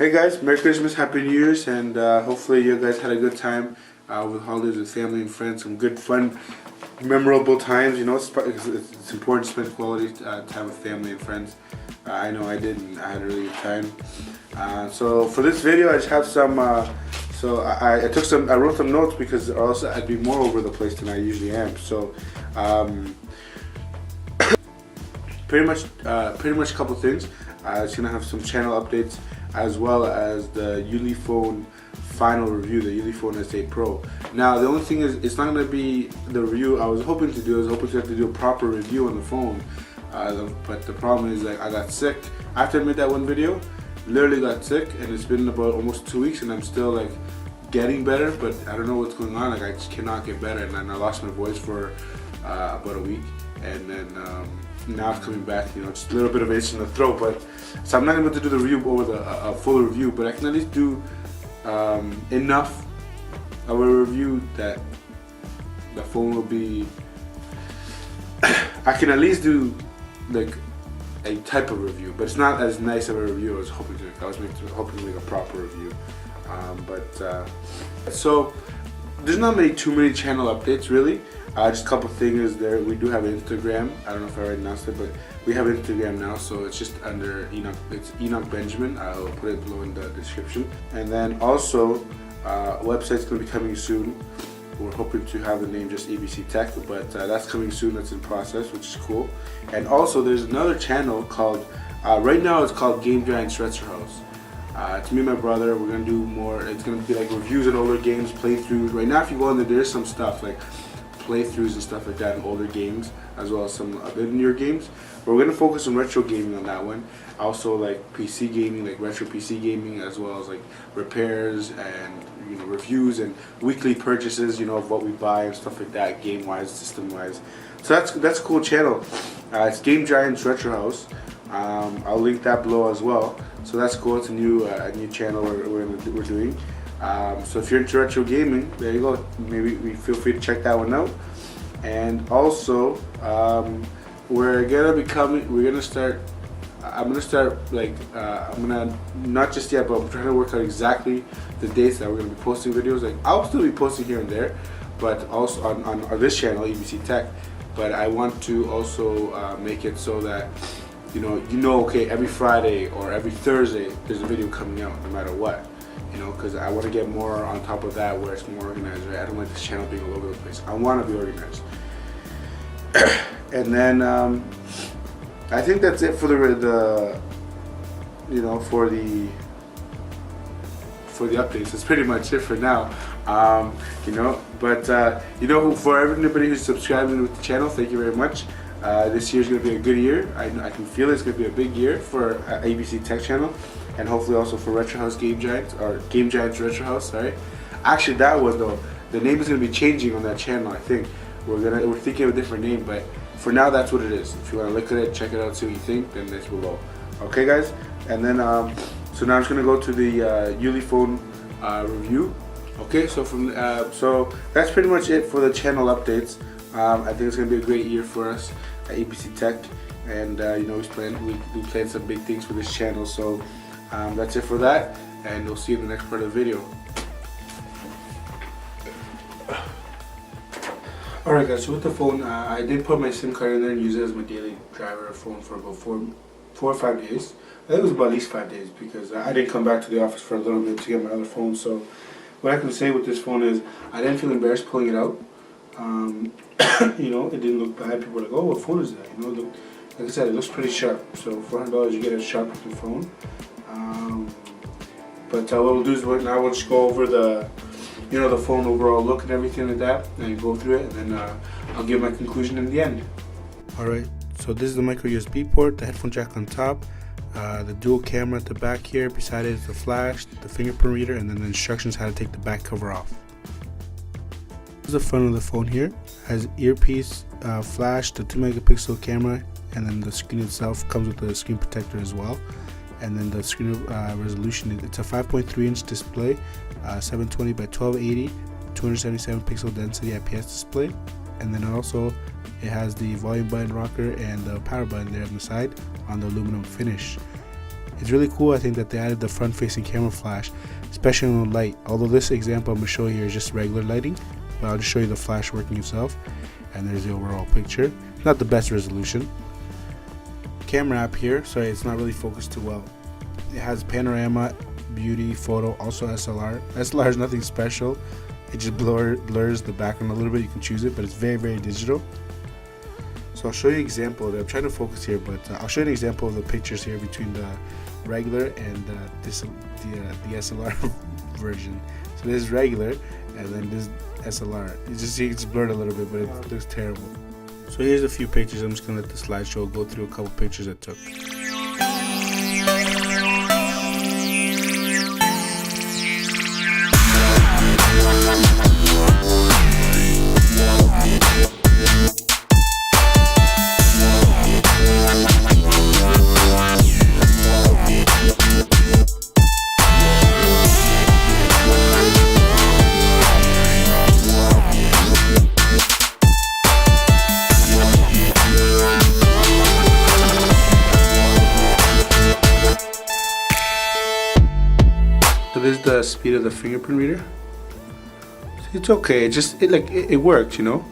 Hey guys, Merry Christmas, Happy New Year's, and hopefully you guys had a good time with holidays with family and friends. Some good, fun, memorable times. You know, it's important to spend quality time with family and friends. I know I did, and I had a really good time. So for this video, I just have some. I wrote some notes because or else I'd be more over the place than I usually am. So pretty much a couple things. It's gonna have some channel updates as well as the Ulefone final review, the Ulefone S8 Pro. Now the only thing is, it's not gonna be the review I was hoping to do. I was hoping to have to do a proper review on the phone, but the problem is, like, I got sick after I made that one video. Literally got sick, and it's been about almost 2 weeks, and I'm still like getting better, but I don't know what's going on. Like, I just cannot get better, and then I lost my voice for about a week, and then now it's coming back. You know, just a little bit of itch in the throat. But so I'm not able to do the review over the full review, but I can at least do enough of a review that the phone will be. I can at least do like a type of review, but it's not as nice of a review as I was hoping to. I was hoping to make a proper review, so there's not too many channel updates really. Just a couple things there. We do have Instagram. I don't know if I already announced it, but we have Instagram now, so it's just under Enoch. It's Enoch Benjamin. I'll put it below in the description. And then also, website's going to be coming soon. We're hoping to have the name just EBCtech, but that's coming soon. That's in process, which is cool. And also, there's another channel called. Right now, it's called Game Giants Retro House. It's me and my brother. We're gonna do more. It's gonna be like reviews on older games, playthroughs. Right now, if you go on there's some stuff like playthroughs and stuff like that in older games, as well as some a bit newer games. But we're gonna focus on retro gaming on that one. Also, like PC gaming, like retro PC gaming, as well as like repairs and reviews and weekly purchases. You know, of what we buy and stuff like that, game wise, system wise. So that's a cool channel. It's Game Giants Retro House. I'll link that below as well. So that's cool. It's a new channel we're doing. So if you're into retro gaming, there you go. Maybe feel free to check that one out. And also, we're gonna start. I'm gonna not just yet, but I'm trying to work out exactly the dates that we're gonna be posting videos. Like, I'll still be posting here and there, but also on this channel, EBCtech. But I want to also make it so that okay, every Friday or every Thursday there's a video coming out, no matter what. Because I want to get more on top of that, where it's more organized. Right? I don't like this channel being all over the place. I want to be organized. And then I think that's it for the updates. That's pretty much it for now. For everybody who's subscribing with the channel, thank you very much. This year's going to be a good year. I can feel it's going to be a big year for EBCtech channel, and hopefully also for Retro House Game Giants, or Game Giants Retro House. Sorry, actually that one though, the name is going to be changing on that channel. I think we're thinking of a different name, but for now that's what it is. If you want to look at it, check it out, see what you think, then it's below. Okay, guys, and then so now I'm just going to go to the Ulefone review. Okay, so so that's pretty much it for the channel updates. I think it's going to be a great year for us at EBCtech, and we planned some big things for this channel. So that's it for that, and we'll see you in the next part of the video. Alright guys, so with the phone, I did put my SIM card in there and use it as my daily driver phone for about 4 or 5 days. I think it was about at least 5 days, because I didn't come back to the office for a little bit to get my other phone. So what I can say with this phone is I didn't feel embarrassed pulling it out. It didn't look bad. People were like, "Oh, what phone is that?" Like I said, it looks pretty sharp. So $400, you get a sharp looking phone. But what we'll do is now we'll just go over the phone overall look and everything like that, and go through it, and then I'll give my conclusion in the end. All right. So this is the micro USB port, the headphone jack on top, the dual camera at the back here. Beside it is the flash, the fingerprint reader, and then the instructions how to take the back cover off. This is the front of the phone here. It has earpiece, flash, the 2 megapixel camera, and then the screen itself comes with the screen protector as well. And then the screen resolution, it's a 5.3 inch display, 720 by 1280, 277 pixel density IPS display. And then also it has the volume button rocker and the power button there on the side on the aluminum finish. It's really cool, I think, that they added the front-facing camera flash, especially on the light. Although this example I'm going to show here is just regular lighting, but I'll just show you the flash working itself. And there's the overall picture. Not the best resolution. Camera app here, sorry, it's not really focused too well. It has panorama, beauty, photo, also SLR. SLR is nothing special. It just blurs the background a little bit. You can choose it, but it's very, very digital. So I'll show you an example of it. I'm trying to focus here, but I'll show you an example of the pictures here between the regular and the SLR version. So this is regular, and then this SLR. You just see it's blurred a little bit, but it looks terrible. So here's a few pictures. I'm just gonna let the slideshow go through a couple pictures I took. So this is the speed of the fingerprint reader. It's okay. It works, you know.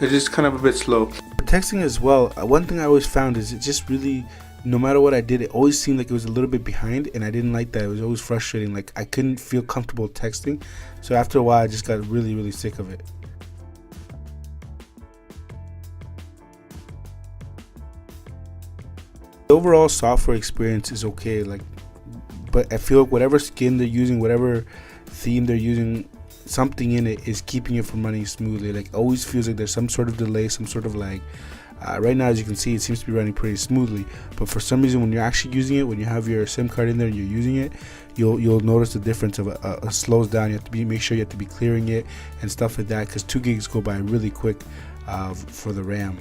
It's just kind of a bit slow. For texting as well, one thing I always found is it just really, no matter what I did, it always seemed like it was a little bit behind, and I didn't like that. It was always frustrating. Like I couldn't feel comfortable texting. So after a while, I just got really, really sick of it. The overall software experience is okay, but I feel like whatever skin they're using, whatever theme they're using, something in it is keeping it from running smoothly. Like always feels like there's some sort of delay, some sort of lag. Right now, as you can see, it seems to be running pretty smoothly, but for some reason when you're actually using it, when you have your SIM card in there and you're using it, you'll notice the difference of it slows down. You have to make sure you have to be clearing it and stuff like that, because 2 gigs go by really quick for the RAM.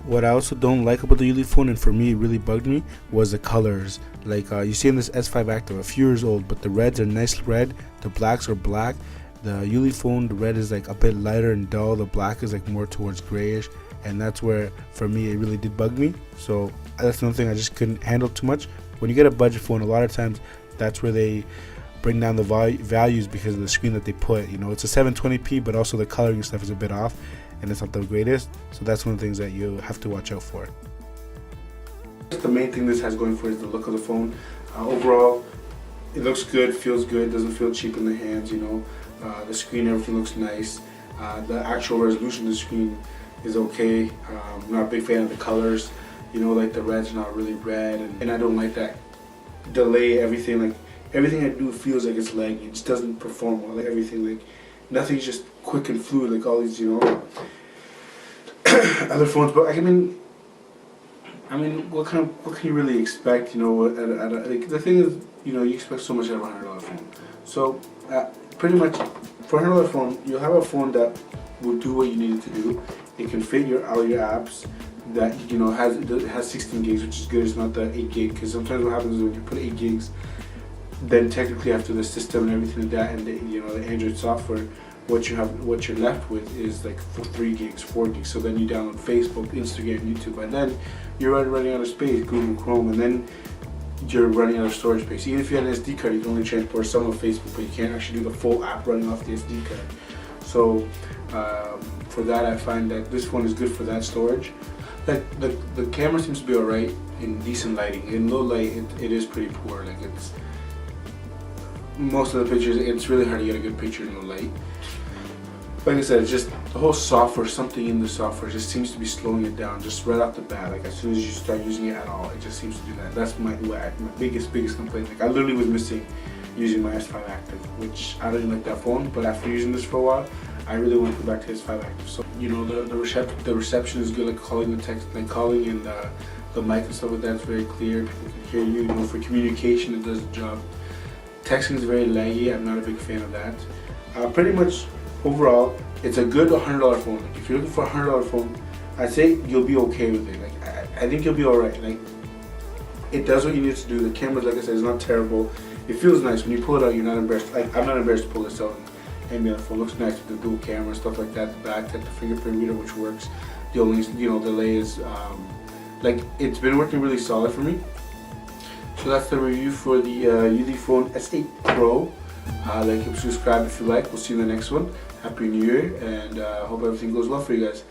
What I also don't like about the Ulefone, and for me it really bugged me, was the colors. Like you see in this S5 Active, a few years old, but the reds are nice red, the blacks are black. The Ulefone, the red is like a bit lighter and dull, the black is like more towards grayish, and that's where for me it really did bug me. So that's another thing I just couldn't handle too much. When you get a budget phone, a lot of times that's where they bring down the values because of the screen that they put. You know, it's a 720p, but also the coloring and stuff is a bit off, and it's not the greatest. So that's one of the things that you have to watch out for. The main thing this has going for it is the look of the phone. Overall, it looks good, feels good, doesn't feel cheap in the hands, you know. The screen, everything looks nice. The actual resolution of the screen is okay. I'm not a big fan of the colors, you know, like the red's not really red, and I don't like that delay. Everything I do feels like it's laggy. It just doesn't perform well. Like everything, like nothing's just quick and fluid like all these, you know, other phones. But I mean, what can you really expect? You know, like the thing is, you know, you expect so much out of a $100 phone. So pretty much for a $100 phone, you'll have a phone that will do what you need it to do. It can fit all your apps. That, you know, has 16 gigs, which is good. It's not the 8 gig, because sometimes what happens is when you put 8 gigs, then technically after the system and everything like that, and you know, the Android software, what you're left with is like 3 gigs, 4 gigs. So then you download Facebook, Instagram, YouTube, and then you're running out of space, Google Chrome, and then you're running out of storage space. Even if you have an SD card, you can only transport some of Facebook, but you can't actually do the full app running off the SD card. So for that, I find that this phone is good for that storage. Like the camera seems to be alright in decent lighting. In low light, it is pretty poor. Like it's most of the pictures, it's really hard to get a good picture in low light. Like I said, it's just the whole software, something in the software just seems to be slowing it down just right off the bat. Like as soon as you start using it at all, it just seems to do that. That's my biggest complaint. Like I literally was missing using my S5 Active, which I didn't like that phone, but after using this for a while, I really want to go back to S5 Active. So, you know, the reception is good, like calling and the mic and stuff like that is very clear. People can hear you. You know, for communication, it does the job. Texting is very laggy. I'm not a big fan of that. Pretty much overall, it's a good $100 phone. Like if you're looking for a $100 phone, I'd say you'll be okay with it. Like I think you'll be alright. Like it does what you need to do. The camera, like I said, is not terrible. It feels nice when you pull it out. You're not embarrassed. Like I'm not embarrassed to pull this out and the phone looks nice with the dual camera and stuff like that. The back, the fingerprint reader, which works. The only delay is like it's been working really solid for me. So that's the review for the Ulefone S8 Pro. Like and subscribe if you like. We'll see you in the next one. Happy New Year, and hope everything goes well for you guys.